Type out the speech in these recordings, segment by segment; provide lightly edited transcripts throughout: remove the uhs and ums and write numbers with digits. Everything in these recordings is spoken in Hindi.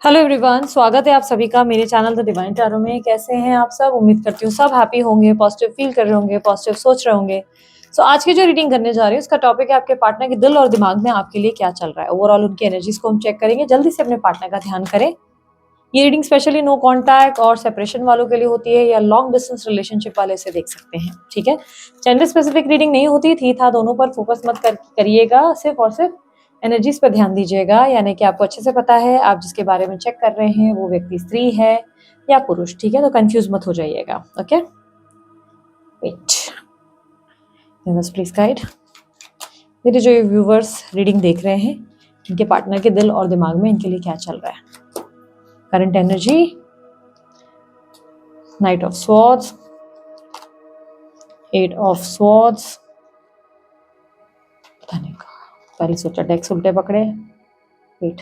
हेलो एवरीवन, स्वागत है आप सभी का मेरे चैनल द डिवाइन टैरो में। कैसे हैं आप सब? उम्मीद करती हूँ सब हैप्पी होंगे, पॉजिटिव फील कर रहे होंगे, पॉजिटिव सोच रहे होंगे। सो आज की जो रीडिंग करने जा रही हूँ उसका टॉपिक है आपके पार्टनर के दिल और दिमाग में आपके लिए क्या चल रहा है। ओवरऑल उनकी एनर्जीज को हम चेक करेंगे। जल्दी से अपने पार्टनर का ध्यान करें। ये रीडिंग स्पेशली नो कॉन्टैक्ट और सेपरेशन वालों के लिए होती है, या लॉन्ग डिस्टेंस रिलेशनशिप वाले से देख सकते हैं। ठीक है, जेंडर स्पेसिफिक रीडिंग नहीं होती थी था, दोनों पर फोकस मत करिएगा, सिर्फ और सिर्फ एनर्जीज पर ध्यान दीजिएगा। यानी कि आपको अच्छे से पता है आप जिसके बारे में चेक कर रहे हैं वो व्यक्ति स्त्री है या पुरुष। ठीक है, तो कंफ्यूज मत हो जाइएगा। Okay, wait, please guide. मेरे जो व्यूवर्स रीडिंग देख रहे हैं, इनके पार्टनर के दिल और दिमाग में इनके लिए क्या चल रहा है। Current energy, knight of swords, eight of swords. पता नहीं कहा, पहले सोचा डेक्स उल्टे पकड़े। Wait,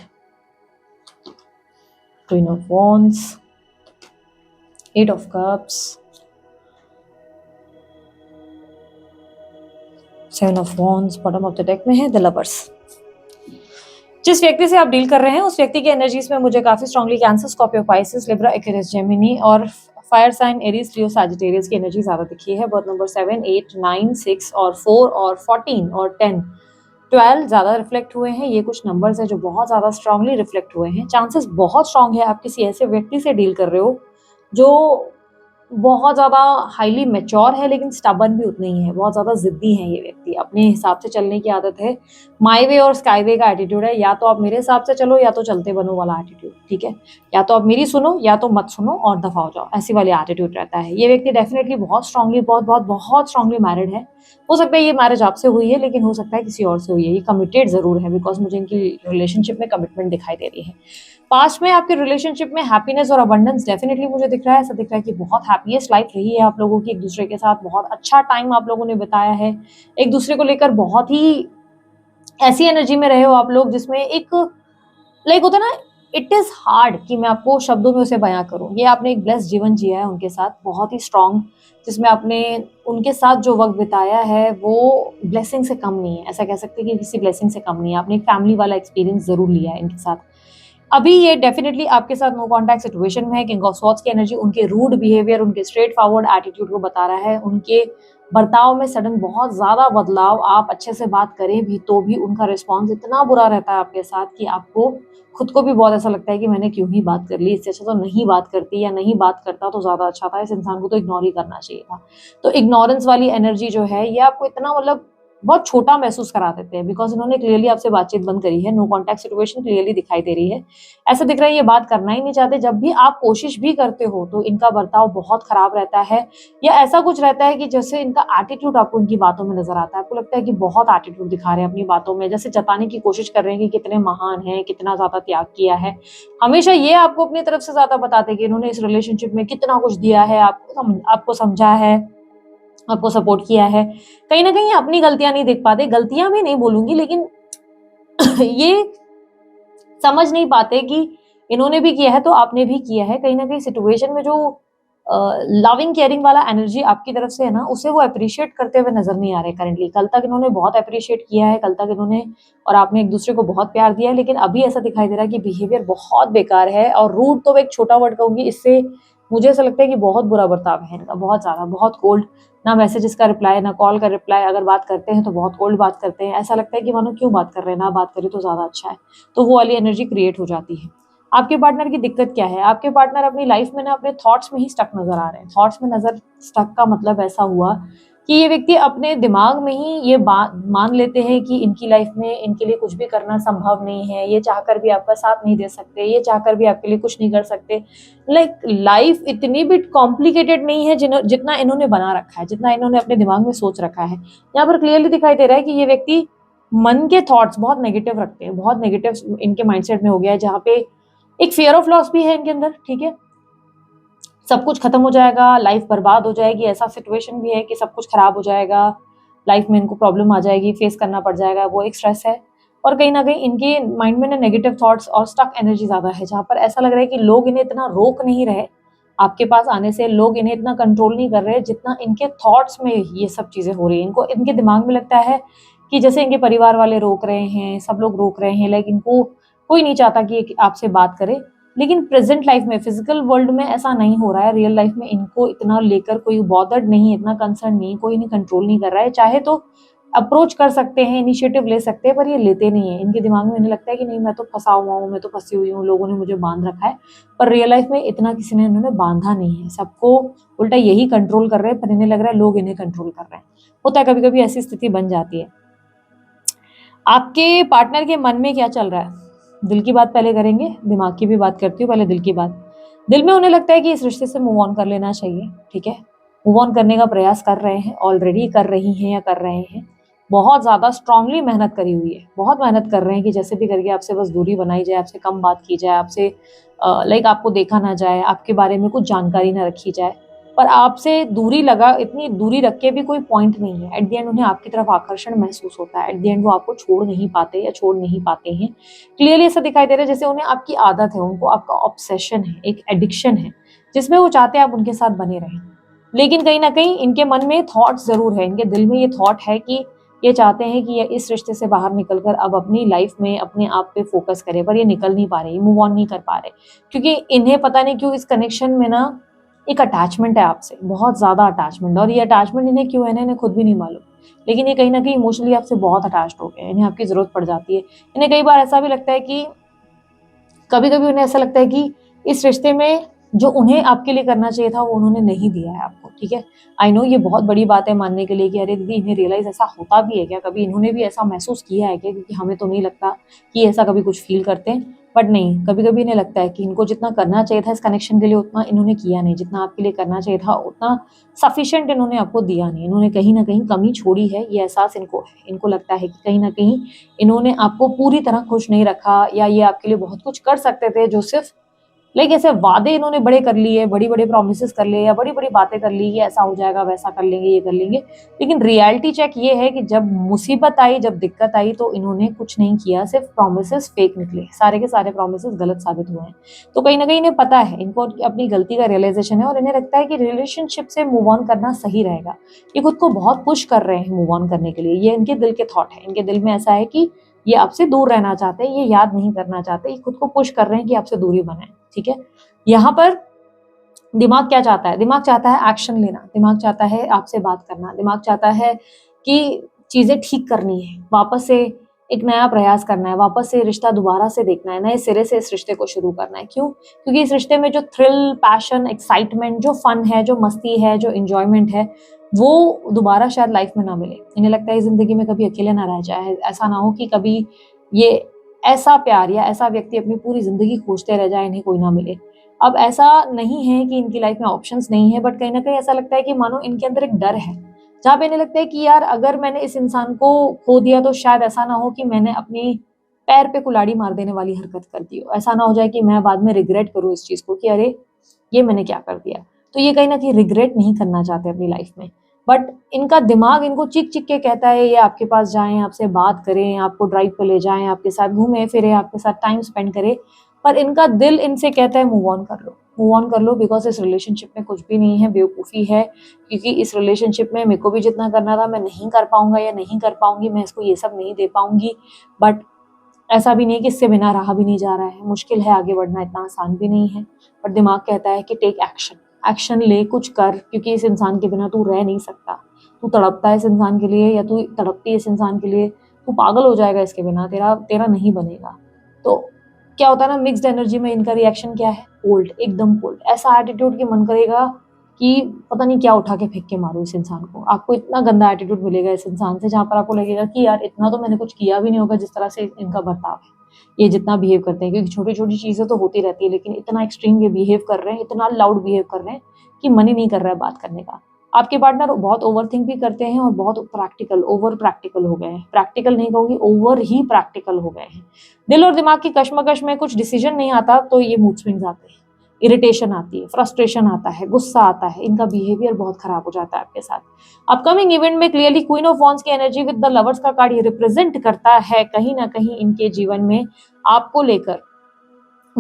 queen of wands, eight of cups, seven of wands. Bottom of the deck में है द लवर्स। जिस व्यक्ति से आप डील कर रहे हैं उस व्यक्ति की एनर्जीज में मुझे काफी strongly cancer, Scorpio, Pisces, Libra, Aquarius, Gemini और फायर साइन, एरीज, लियो, सैजिटेरियस की एनर्जी ज्यादा दिखी है। बर्थ नंबर 7, 8, 9, 6 और 4 और 14 और 10, 12 ज्यादा रिफ्लेक्ट हुए हैं। ये कुछ नंबर्स हैं जो बहुत ज्यादा स्ट्रांगली रिफ्लेक्ट हुए हैं। चांसेस बहुत स्ट्रांग है आप किसी ऐसे व्यक्ति से डील कर रहे हो जो बहुत ज़्यादा हाईली मैच्योर है, लेकिन स्टबर्न भी उतने ही है। बहुत ज़्यादा ज़िद्दी है ये व्यक्ति, अपने हिसाब से चलने की आदत है। माई वे और स्काई वे का एटीट्यूड है, या तो आप मेरे हिसाब से चलो या तो चलते बनो वाला एटीट्यूड। ठीक है, या तो आप मेरी सुनो या तो मत सुनो और दफा हो जाओ, ऐसी वाली एटीट्यूड रहता है। ये व्यक्ति डेफिनेटली बहुत स्ट्रांगली, बहुत बहुत बहुत स्ट्रांगली मैरिड है। हो सकता है ये मैरिज आपसे हुई है, लेकिन हो सकता है किसी और से हुई है। ये कमिटेड जरूर है, बिकॉज मुझे इनकी रिलेशनशिप में कमिटमेंट दिखाई दे रही है। पास्ट में आपके रिलेशनशिप में हैप्पीनेस और अबंडेंस डेफिनेटली मुझे दिख रहा है। ऐसा दिख रहा है कि बहुत हैप्पीएस्ट लाइफ रही है आप लोगों की, एक दूसरे के साथ बहुत अच्छा टाइम आप लोगों ने बिताया है। एक दूसरे को लेकर बहुत ही ऐसी एनर्जी में रहे हो आप लोग जिसमें एक लाइक होता है ना, इट इज हार्ड कि मैं आपको शब्दों में उसे बयां करूं। ये आपने एक ब्लेस्ड जीवन जिया है उनके साथ, बहुत ही स्ट्रांग, जिसमें आपने उनके साथ जो वक्त बिताया है वो ब्लेसिंग से कम नहीं है। ऐसा कह सकते हैं कि किसी ब्लेसिंग से कम नहीं है। आपने एक फैमिली वाला एक्सपीरियंस जरूर लिया है इनके साथ। अभी ये डेफिनेटली आपके साथ नो कॉन्टैक्ट सिचुएशन में है। किंग ऑफ स्वॉर्ड्स की एनर्जी उनके रूड बिहेवियर, उनके स्ट्रेट फॉरवर्ड एटीट्यूड को बता रहा है। उनके बर्ताव में सडन बहुत ज्यादा बदलाव। आप अच्छे से बात करें भी तो भी उनका रिस्पॉन्स इतना बुरा रहता है आपके साथ कि आपको खुद को भी बहुत ऐसा लगता है कि मैंने क्यों ही बात कर ली, इससे अच्छा तो नहीं बात करती या नहीं बात करता तो ज्यादा अच्छा था। इस इंसान को तो इग्नोर ही करना चाहिए था। तो इग्नोरेंस वाली एनर्जी जो है ये आपको इतना मतलब बहुत छोटा महसूस करा देते हैं, बिकॉज इन्होंने क्लियरली आपसे बातचीत बंद करी है। नो कॉन्टैक्ट सिचुएशन क्लियरली दिखाई दे रही है। ऐसा दिख रहा है ये बात करना ही नहीं चाहते। जब भी आप कोशिश भी करते हो तो इनका बर्ताव बहुत खराब रहता है, या ऐसा कुछ रहता है कि जैसे इनका एटीट्यूड आपको इनकी बातों में नजर आता है। आपको लगता है कि बहुत एटीट्यूड दिखा रहे हैं अपनी बातों में, जैसे जताने की कोशिश कर रहे हैं कि कितने महान हैं, कितना ज्यादा त्याग किया है। हमेशा ये आपको अपनी तरफ से ज्यादा बताते हैं कि इन्होंने इस रिलेशनशिप में कितना कुछ दिया है, आपको समझा है, आपको सपोर्ट किया है। कहीं ना कहीं अपनी गलतियां नहीं देख पाते। गलतियां भी नहीं बोलूंगी, लेकिन ये समझ नहीं पाते कि इन्होंने भी किया है तो आपने भी किया है। कहीं ना कहीं सिचुएशन में जो लविंग केयरिंग वाला एनर्जी आपकी तरफ से है ना, उसे वो अप्रिशिएट करते हुए नजर नहीं आ रहे करेंटली। कल तक इन्होंने बहुत अप्रिशिएट किया है, कल तक इन्होंने और आपने एक दूसरे को बहुत प्यार दिया है, लेकिन अभी ऐसा दिखाई दे रहा है कि बिहेवियर बहुत बेकार है। और रूड तो एक छोटा वर्ड कहूंगी, इससे मुझे ऐसा लगता है कि बहुत बुरा बर्ताव है इनका, बहुत ज्यादा, बहुत कोल्ड। ना मैसेजेस का रिप्लाई, ना कॉल का रिप्लाई। अगर बात करते हैं तो बहुत कोल्ड बात करते हैं। ऐसा लगता है कि मानो क्यों बात कर रहे हैं, ना बात करें तो ज्यादा अच्छा है। तो वो वाली एनर्जी क्रिएट हो जाती है। आपके पार्टनर की दिक्कत क्या है? आपके पार्टनर अपनी लाइफ में ना अपने थॉट्स में ही स्टक नजर आ रहे हैं। थॉट्स में नजर स्टक का मतलब ऐसा हुआ कि ये व्यक्ति अपने दिमाग में ही ये बात मान लेते हैं कि इनकी लाइफ में इनके लिए कुछ भी करना संभव नहीं है। ये चाहकर भी आपका साथ नहीं दे सकते, ये चाहकर भी आपके लिए कुछ नहीं कर सकते। लाइक लाइफ इतनी भी कॉम्प्लिकेटेड नहीं है जितना इन्होंने बना रखा है, जितना इन्होंने अपने दिमाग में सोच रखा है। यहाँ पर क्लियरली दिखाई दे रहा है कि ये व्यक्ति मन के थॉट्स बहुत नेगेटिव रखते हैं, बहुत नेगेटिव इनके माइंडसेट में हो गया है, जहाँ पे एक फियर ऑफ लॉस भी है इनके अंदर। ठीक है, सब कुछ खत्म हो जाएगा, लाइफ बर्बाद हो जाएगी, ऐसा सिचुएशन भी है कि सब कुछ खराब हो जाएगा, लाइफ में इनको प्रॉब्लम आ जाएगी, फेस करना पड़ जाएगा, वो एक स्ट्रेस है। और कहीं ना कहीं इनके माइंड में ना नेगेटिव थॉट्स और स्टक एनर्जी ज्यादा है, जहां पर ऐसा लग रहा है कि लोग इन्हें इतना रोक नहीं रहे आपके पास आने से, लोग इन्हें इतना कंट्रोल नहीं कर रहे जितना इनके थॉट्स में ये सब चीजें हो रही है। इनको इनके दिमाग में लगता है कि जैसे इनके परिवार वाले रोक रहे हैं, सब लोग रोक रहे हैं, लाइक इनको कोई नहीं चाहता कि आपसे बात करे। लेकिन प्रेजेंट लाइफ में, फिजिकल वर्ल्ड में ऐसा नहीं हो रहा है। रियल लाइफ में इनको इतना लेकर कोई बॉदर्ड नहीं है, इतना कंसर्न नहीं, कोई नहीं कंट्रोल नहीं कर रहा है। चाहे तो अप्रोच कर सकते हैं, इनिशिएटिव ले सकते हैं, पर ये लेते नहीं है। इनके दिमाग में इन्हें लगता है कि नहीं, मैं तो फंसा हुआ हूँ, मैं तो फंसी हुई हूँ, लोगों ने मुझे बांध रखा है। पर रियल लाइफ में इतना किसी ने इन्होंने बांधा नहीं है, सबको उल्टा यही कंट्रोल कर रहे हैं, पर इन्हें लग रहा है लोग इन्हें कंट्रोल कर रहे हैं। होता है कभी कभी ऐसी स्थिति बन जाती है। आपके पार्टनर के मन में क्या चल रहा है, दिल की बात पहले करेंगे, दिमाग की भी बात करती हूँ, पहले दिल की बात। दिल में उन्हें लगता है कि इस रिश्ते से मूव ऑन कर लेना चाहिए, ठीक है। मूव ऑन करने का प्रयास कर रहे हैं, ऑलरेडी कर रही हैं या कर रहे हैं। बहुत ज़्यादा स्ट्रांगली मेहनत करी हुई है, बहुत मेहनत कर रहे हैं कि जैसे भी करके आपसे बस दूरी बनाई जाए, आपसे कम बात की जाए, आपसे लाइक आपको देखा ना जाए, आपके बारे में कुछ जानकारी ना रखी जाए। पर आपसे दूरी लगा, इतनी दूरी रख के भी कोई पॉइंट नहीं है। एट द एंड उन्हें आपकी तरफ आकर्षण महसूस होता है। एट द एंड वो आपको छोड़ नहीं पाते या छोड़ नहीं पाते हैं। क्लियरली ऐसा दिखाई दे रहा है जैसे उन्हें आपकी आदत है, उनको आपका ऑब्सेशन है, एक एडिक्शन है, जिसमें वो चाहते हैं आप उनके साथ बने रहें। लेकिन कहीं ना कहीं इनके मन में थॉट जरूर है, इनके दिल में ये थॉट है कि ये चाहते हैं कि ये इस रिश्ते से बाहर निकलकर अब अपनी लाइफ में अपने आप पे फोकस करे, पर ये निकल नहीं पा रहे, मूव ऑन नहीं कर पा रहे, क्योंकि इन्हें पता नहीं क्यों इस कनेक्शन में ना एक अटैचमेंट है आपसे, बहुत ज्यादा अटैचमेंट। और ये अटैचमेंट इन्हें क्यों है ना, इन्हें खुद भी नहीं मालूम। लेकिन ये कहीं ना कहीं इमोशनली आपसे बहुत अटैच्ड हो गए हैं, इन्हें आपकी जरूरत पड़ जाती है। इन्हें कई बार ऐसा भी लगता है कि कभी कभी उन्हें ऐसा लगता है कि इस रिश्ते में जो उन्हें आपके लिए करना चाहिए था वो उन्होंने नहीं दिया है आपको, ठीक है। आई नो ये बहुत बड़ी बात है मानने के लिए कि अरे दीदी, इन्हें रियलाइज ऐसा होता भी है क्या, कभी इन्होंने भी ऐसा महसूस किया है क्या, क्योंकि हमें तो नहीं लगता कि ऐसा कभी कुछ फील करते हैं। बट नहीं, कभी कभी इन्हें लगता है कि इनको जितना करना चाहिए था इस कनेक्शन के लिए उतना इन्होंने किया नहीं, जितना आपके लिए करना चाहिए था उतना सफिशिएंट इन्होंने आपको दिया नहीं, इन्होंने कहीं ना कहीं कमी छोड़ी है। ये एहसास इनको है, इनको लगता है कि कहीं ना कहीं इन्होंने आपको पूरी तरह खुश नहीं रखा, या ये आपके लिए बहुत कुछ कर सकते थे जो सिर्फ लाइक ऐसे वादे इन्होंने बड़े कर लिए, बड़ी बड़ी प्रोमिस कर लिए, या बड़ी बड़ी बातें कर ली कि ऐसा हो जाएगा, वैसा कर लेंगे, ये कर लेंगे। लेकिन रियलिटी चेक ये है कि जब मुसीबत आई, जब दिक्कत आई, तो इन्होंने कुछ नहीं किया, सिर्फ प्रोमिस फेक निकले, सारे के सारे प्रोमिस गलत साबित हुए हैं। तो कहीं ना कहीं इन्हें पता है, इनको अपनी गलती का रियलाइजेशन है, और इन्हें लगता है कि रिलेशनशिप से मूव ऑन करना सही रहेगा। ये खुद को बहुत पुश कर रहे हैं मूव ऑन करने के लिए, ये इनके दिल के थॉट है। इनके दिल में ऐसा है कि ये आपसे दूर रहना चाहते हैं, ये याद नहीं करना चाहते, ये खुद को पुश कर रहे हैं कि आपसे दूरी बनाए, ठीक है। यहाँ पर दिमाग क्या चाहता है, दिमाग चाहता है एक्शन लेना, दिमाग चाहता है आपसे बात करना, दिमाग चाहता है कि चीजें ठीक करनी है, वापस से एक नया प्रयास करना है, वापस से रिश्ता दोबारा से देखना है, नए सिरे से इस रिश्ते को शुरू करना है। क्यों? क्योंकि इस रिश्ते में जो थ्रिल, पैशन, एक्साइटमेंट, जो फन है, जो मस्ती है, जो इंजॉयमेंट है, वो दोबारा शायद लाइफ में ना मिले। इन्हें लगता है जिंदगी में कभी अकेले ना रह जाए, ऐसा ना हो कि कभी ये ऐसा प्यार या ऐसा व्यक्ति अपनी पूरी जिंदगी खोजते रह जाए, इन्हें कोई ना मिले। अब ऐसा नहीं है कि इनकी लाइफ में ऑप्शंस नहीं है, बट कहीं ना कहीं ऐसा लगता है कि मानो इनके अंदर एक डर है, जहाँ पे इन्हें लगता है कि यार अगर मैंने इस इंसान को खो दिया तो शायद ऐसा ना हो कि मैंने अपनी पैर पे कुल्हाड़ी मार देने वाली हरकत कर दी हो, ऐसा ना हो जाए कि मैं बाद में रिग्रेट करूँ इस चीज को कि अरे ये मैंने क्या कर दिया। तो ये कहीं ना कहीं रिग्रेट नहीं करना चाहते अपनी लाइफ में, बट इनका दिमाग इनको चिक चिक के कहता है ये आपके पास जाएं, आपसे बात करें, आपको ड्राइव पे ले जाएं, आपके साथ घूमे फिरे, आपके साथ टाइम स्पेंड करें। पर इनका दिल इनसे कहता है मूव ऑन कर लो, मूव ऑन कर लो, बिकॉज इस रिलेशनशिप में कुछ भी नहीं है, बेवकूफ़ी है। क्योंकि इस रिलेशनशिप में मेरे को भी जितना करना था मैं नहीं कर पाऊंगा या नहीं कर पाऊंगी, मैं इसको ये सब नहीं दे पाऊंगी। बट ऐसा भी नहीं है कि इससे बिना रहा भी नहीं जा रहा है, मुश्किल है, आगे बढ़ना इतना आसान भी नहीं है। पर दिमाग कहता है कि टेक एक्शन, एक्शन ले, कुछ कर, क्योंकि इस इंसान के बिना तू रह नहीं सकता। तू तड़पता है इस इंसान के लिए, या तू तड़पती है इस इंसान के लिए, तू पागल हो जाएगा इसके बिना, तेरा तेरा नहीं बनेगा। तो क्या होता है ना, मिक्स्ड एनर्जी में इनका रिएक्शन क्या है, कोल्ड, एकदम कोल्ड, ऐसा एटीट्यूड कि मन करेगा कि पता नहीं क्या उठा के फेंक के मारो इस इंसान को। आपको इतना गंदा एटीट्यूड मिलेगा इस इंसान से, जहाँ पर आपको लगेगा कि यार इतना तो मैंने कुछ किया भी नहीं होगा, जिस तरह से इनका बर्ताव है, ये जितना बिहेव करते हैं। क्योंकि छोटी छोटी चीजें तो होती रहती है, लेकिन इतना एक्सट्रीम ये बिहेव कर रहे हैं, इतना लाउड बिहेव कर रहे हैं कि मन ही नहीं कर रहा है बात करने का। आपके पार्टनर बहुत ओवरथिंक भी करते हैं और बहुत प्रैक्टिकल, ओवर प्रैक्टिकल हो गए हैं। प्रैक्टिकल नहीं कहूंगी, ओवर ही प्रैक्टिकल हो गए हैं। दिल और दिमाग की कश्मकश में कुछ डिसीजन नहीं आता तो ये मूड स्विंग्स आते हैं, इरिटेशन आती है, फ्रस्ट्रेशन आता है, गुस्सा आता है, इनका बिहेवियर बहुत खराब हो जाता है आपके साथ। अपकमिंग इवेंट में क्लियरली क्वीन ऑफ वॉन्ड्स की एनर्जी विद द लवर्स का कार्ड ये रिप्रेजेंट करता है कहीं ना कहीं इनके जीवन में आपको लेकर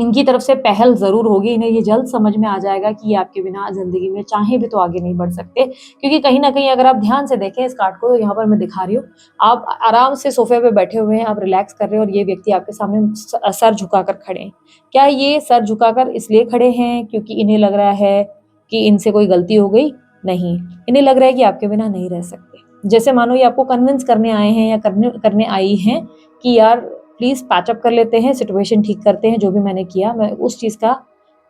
इनकी तरफ से पहल ज़रूर होगी, इन्हें ये जल्द समझ में आ जाएगा कि ये आपके बिना ज़िंदगी में चाहे भी तो आगे नहीं बढ़ सकते। क्योंकि कहीं न कहीं अगर आप ध्यान से देखें इस कार्ड को, तो यहाँ पर मैं दिखा रही हूँ, आप आराम से सोफ़े पे बैठे हुए हैं, आप रिलैक्स कर रहे हैं और ये व्यक्ति आपके सामने सर झुकाकर खड़े हैं। क्या ये सर झुकाकर इसलिए खड़े हैं क्योंकि इन्हें लग रहा है कि इनसे कोई गलती हो गई? नहीं, इन्हें लग रहा है कि आपके बिना नहीं रह सकते। जैसे मानो ये आपको कन्विंस करने आए हैं या करने आई हैं कि यार प्लीज़ पैचअप कर लेते हैं, सिचुएशन ठीक करते हैं, जो भी मैंने किया, मैं उस चीज़ का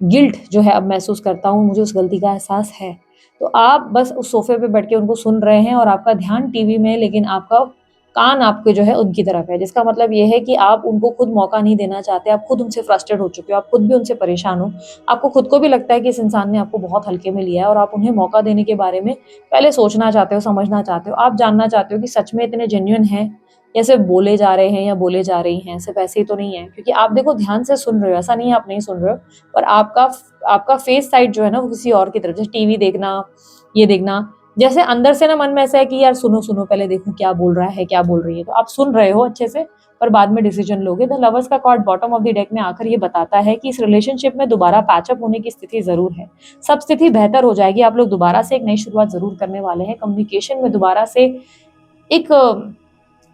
गिल्ट जो है अब महसूस करता हूँ, मुझे उस गलती का एहसास है। तो आप बस उस सोफ़े पे बैठ के उनको सुन रहे हैं और आपका ध्यान टीवी में है, लेकिन आपका कान आपके जो है उनकी तरफ है, जिसका मतलब ये है कि आप उनको खुद मौका नहीं देना चाहते, आप खुद उनसे फ्रस्ट्रेट हो चुके हो, आप खुद भी उनसे परेशान हो। आपको खुद को भी लगता है कि इस इंसान ने आपको बहुत हल्के में लिया है और आप उन्हें मौका देने के बारे में पहले सोचना चाहते हो, समझना चाहते हो। आप जानना चाहते हो कि सच में इतने जेन्युइन हैं या सिर्फ बोले जा रहे हैं या बोले जा रही हैं, सिर्फ ऐसे ही तो नहीं है। क्योंकि आप देखो ध्यान से सुन रहे हो, ऐसा नहीं है आप नहीं सुन रहे हो, पर आपका फेस साइड जो है ना वो किसी और की तरफ, जैसे टीवी देखना, ये देखना, जैसे अंदर से ना मन में ऐसा है कि यार सुनो सुनो पहले देखूं क्या बोल रहा है क्या बोल रही है। तो आप सुन रहे हो अच्छे से, पर बाद में डिसीजन लोगे। द लवर्स का card bottom of the deck में आकर ये बताता है कि इस रिलेशनशिप में दोबारा पैचअप होने की स्थिति जरूर है। सब स्थिति बेहतर हो जाएगी, आप लोग दोबारा से एक नई शुरुआत जरूर करने वाले हैं। कम्युनिकेशन में दोबारा से एक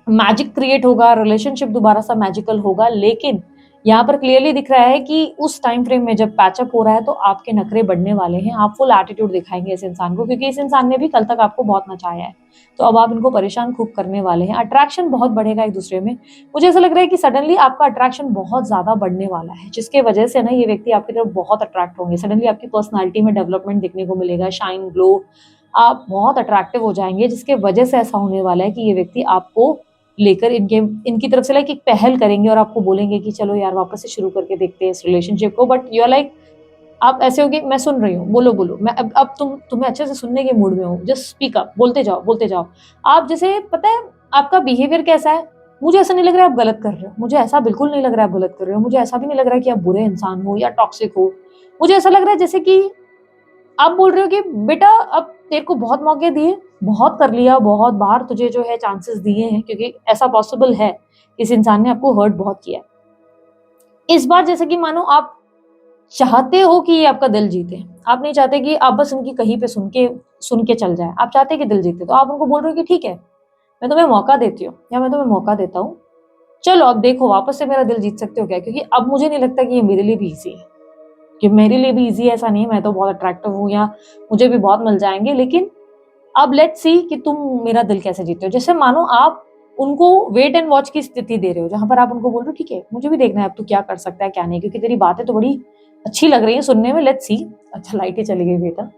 मैजिक क्रिएट होगा, रिलेशनशिप दोबारा सा मैजिकल होगा। लेकिन यहाँ पर क्लियरली दिख रहा है कि उस टाइम फ्रेम में जब पैचअप हो रहा है तो आपके नखरे बढ़ने वाले हैं, आप फुल एटीट्यूड दिखाएंगे इस इंसान को, क्योंकि इस इंसान ने भी कल तक आपको बहुत नचाया है। तो अब आप इनको परेशान खूब करने वाले हैं। अट्रैक्शन बहुत बढ़ेगा एक दूसरे में। मुझे ऐसा लग रहा है कि सडनली आपका अट्रैक्शन बहुत ज्यादा बढ़ने वाला है, जिसके वजह से ना ये व्यक्ति आपकी तरफ बहुत अट्रैक्ट होंगे। सडनली आपकी पर्सनैलिटी में डेवलपमेंट दिखने को मिलेगा, शाइन, ग्लो, आप बहुत अट्रैक्टिव हो जाएंगे, जिसके वजह से ऐसा होने वाला है कि ये व्यक्ति आपको लेकर इनकी तरफ से लाइक एक पहल करेंगे और आपको बोलेंगे कि चलो यार वापस से शुरू करके देखते हैं इस रिलेशनशिप को। बट यू आर लाइक, आप ऐसे होगे मैं सुन रही हूँ, बोलो बोलो, मैं अब तुम्हें अच्छे से सुनने के मूड में हूँ, जस्ट स्पीक अप, बोलते जाओ बोलते जाओ। आप जैसे पता है आपका बिहेवियर कैसा है, मुझे ऐसा नहीं लग रहा है आप गलत कर रहे हो, मुझे ऐसा बिल्कुल नहीं लग रहा है आप गलत कर रहे हो, मुझे ऐसा भी नहीं लग रहा है कि आप बुरे इंसान हो या टॉक्सिक हो। मुझे ऐसा लग रहा है जैसे कि आप बोल रहे हो कि बेटा अब तेरे को बहुत मौके दिए, बहुत कर लिया, बहुत बार तुझे जो है चांसेस दिए हैं, क्योंकि ऐसा पॉसिबल है इस इंसान ने आपको हर्ट बहुत किया। इस बार जैसे कि मानो आप चाहते हो कि ये आपका दिल जीते, आप नहीं चाहते कि आप बस उनकी कहीं पे सुन के चल जाए, आप चाहते हैं कि दिल जीते। तो आप उनको बोल रहे हो कि ठीक है मैं तुम्हें मौका देती हूँ या मैं तुम्हें मौका देता हूँ, चलो अब देखो वापस से मेरा दिल जीत सकते हो क्या। क्योंकि अब मुझे नहीं लगता कि ये मेरे लिए भी ईजी है, कि मेरे लिए भी ईजी ऐसा नहीं है, मैं तो बहुत अट्रैक्टिव हूँ या मुझे भी बहुत मिल जाएंगे। लेकिन अब लेट्स सी कि तुम मेरा दिल कैसे जीते हो। जैसे मानो आप उनको वेट एंड वॉच की स्थिति दे रहे हो, जहां पर आप उनको बोल रहे हो ठीक है मुझे भी देखना है अब तू क्या कर सकता है क्या नहीं, क्योंकि तेरी बातें तो बड़ी अच्छी लग रही है सुनने में, लेट्स सी। अच्छा लाइट ही चली गई बेटा।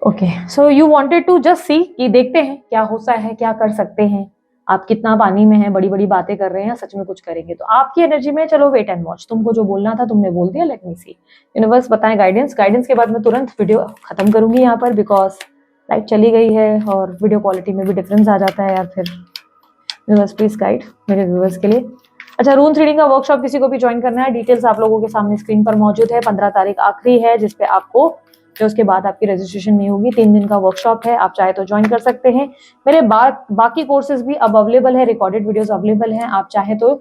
Okay so you wanted to just see कि देखते हैं क्या होता है, क्या कर सकते हैं, आप कितना पानी में हैं, बड़ी बड़ी बातें कर रहे हैं, सच में कुछ करेंगे। तो आपकी एनर्जी में चलो वेट एंड वॉच, तुमको जो बोलना था तुमने बोल दिया, लेट मी सी। यूनिवर्स बताएं गाइडेंस। गाइडेंस के बाद मैं तुरंत वीडियो खत्म करूंगी यहाँ पर, बिकॉज लाइट चली गई है और वीडियो क्वालिटी में भी डिफरेंस आ जाता है यार। फिर यूनिवर्स प्लीज गाइड मेरे व्यूअर्स के लिए। अच्छा, रून रीडिंग का वर्कशॉप किसी को भी ज्वाइन करना है, डिटेल्स आप लोगों के सामने स्क्रीन पर मौजूद है। 15 तारीख आखिरी है जिसपे आपको, जो उसके बाद आपकी रजिस्ट्रेशन नहीं होगी। 3 दिन का वर्कशॉप है, आप चाहे तो ज्वाइन कर सकते हैं। मेरे बाकी कोर्सेज भी अब अवेलेबल है, रिकॉर्डेड वीडियोस अवेलेबल हैं, आप चाहे तो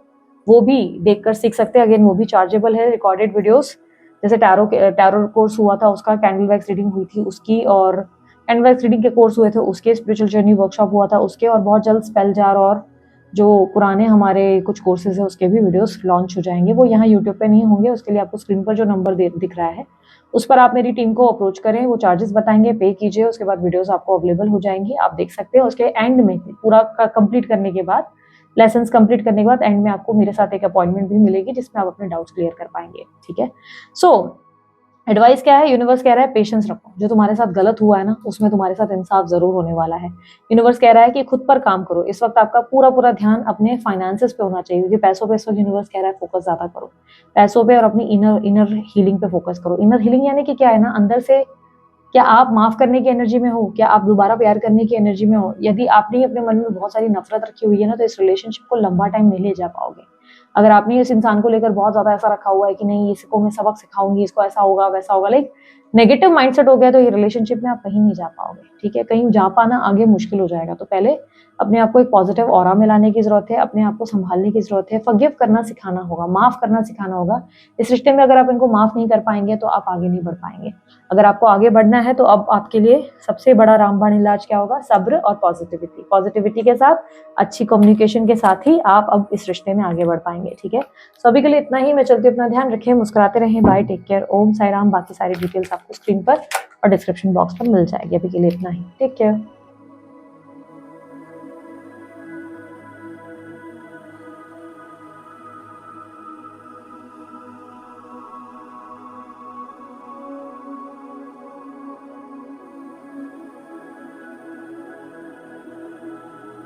वो भी देखकर सीख सकते हैं। अगेन वो भी चार्जेबल है, रिकॉर्डेड वीडियोस। जैसे टैरो कोर्स हुआ था उसका, कैंडल वैक्स रीडिंग हुई थी उसकी, और कैंडल वैक्स रीडिंग के कोर्स हुए थे उसके, स्पिरिचुअल जर्नी वर्कशॉप हुआ था उसके, और बहुत जल्द स्पेल जार और जो पुराने हमारे कुछ कोर्सेज है उसके भी वीडियोस लॉन्च हो जाएंगे। वो यहाँ यूट्यूब पे नहीं होंगे, उसके लिए आपको स्क्रीन पर जो नंबर दिख रहा है उस पर आप मेरी टीम को अप्रोच करें, वो चार्जेस बताएंगे, पे कीजिए, उसके बाद वीडियोस आपको अवेलेबल हो जाएंगी, आप देख सकते हैं। उसके एंड में पूरा कंप्लीट करने के बाद, लेसन्स कंप्लीट करने के बाद एंड में आपको मेरे साथ एक अपॉइंटमेंट भी मिलेगी जिसमें आप अपने डाउट्स क्लियर कर पाएंगे। ठीक है, सो एडवाइस क्या है, यूनिवर्स कह रहा है पेशेंस रखो, जो तुम्हारे साथ गलत हुआ है ना उसमें तुम्हारे साथ इंसाफ जरूर होने वाला है। यूनिवर्स कह रहा है कि खुद पर काम करो, इस वक्त आपका पूरा पूरा ध्यान अपने फाइनेंसेस पे होना चाहिए, क्योंकि पैसों पे इस वक्त यूनिवर्स कह रहा है फोकस ज्यादा करो, पैसों पे और अपनी इनर हीलिंग पे फोकस करो। इनर हीलिंग यानी कि क्या है ना, अंदर से क्या आप माफ करने की एनर्जी में हो, क्या आप दोबारा प्यार करने की एनर्जी में हो। यदि आपने अपने मन में बहुत सारी नफरत रखी हुई है ना, तो इस रिलेशनशिप को लंबा टाइम नहीं ले जा पाओगे। अगर आपने इस इंसान को लेकर बहुत ज्यादा ऐसा रखा हुआ है कि नहीं इसको मैं सबक सिखाऊंगी, इसको ऐसा होगा वैसा होगा, लाइक नेगेटिव माइंडसेट हो गया तो ये रिलेशनशिप में आप कहीं नहीं जा पाओगे, ठीक है। कहीं जा पाना आगे मुश्किल हो जाएगा। तो पहले अपने आप को एक पॉजिटिव ऑरा में लाने की जरूरत है, अपने आप को संभालने की जरूरत है, फॉरगिव करना सिखाना होगा, माफ करना सिखाना होगा। इस रिश्ते में अगर आप इनको माफ नहीं कर पाएंगे तो आप आगे नहीं बढ़ पाएंगे। अगर आपको आगे बढ़ना है तो अब आपके लिए सबसे बड़ा रामबाण इलाज क्या होगा? सब्र और पॉजिटिविटी। पॉजिटिविटी के साथ, अच्छी कम्युनिकेशन के साथ ही आप अब इस रिश्ते में आगे बढ़ पाएंगे, ठीक है। सो अभी के लिए इतना ही। मैं चलती हूँ, अपना ध्यान रखें, मुस्कुराते रहें, बाय, टेक केयर, ओम साई राम। बाकी सारी डिटेल्स आपको स्क्रीन पर और डिस्क्रिप्शन बॉक्स पर मिल जाएगी। अभी के लिए इतना ही, टेक केयर।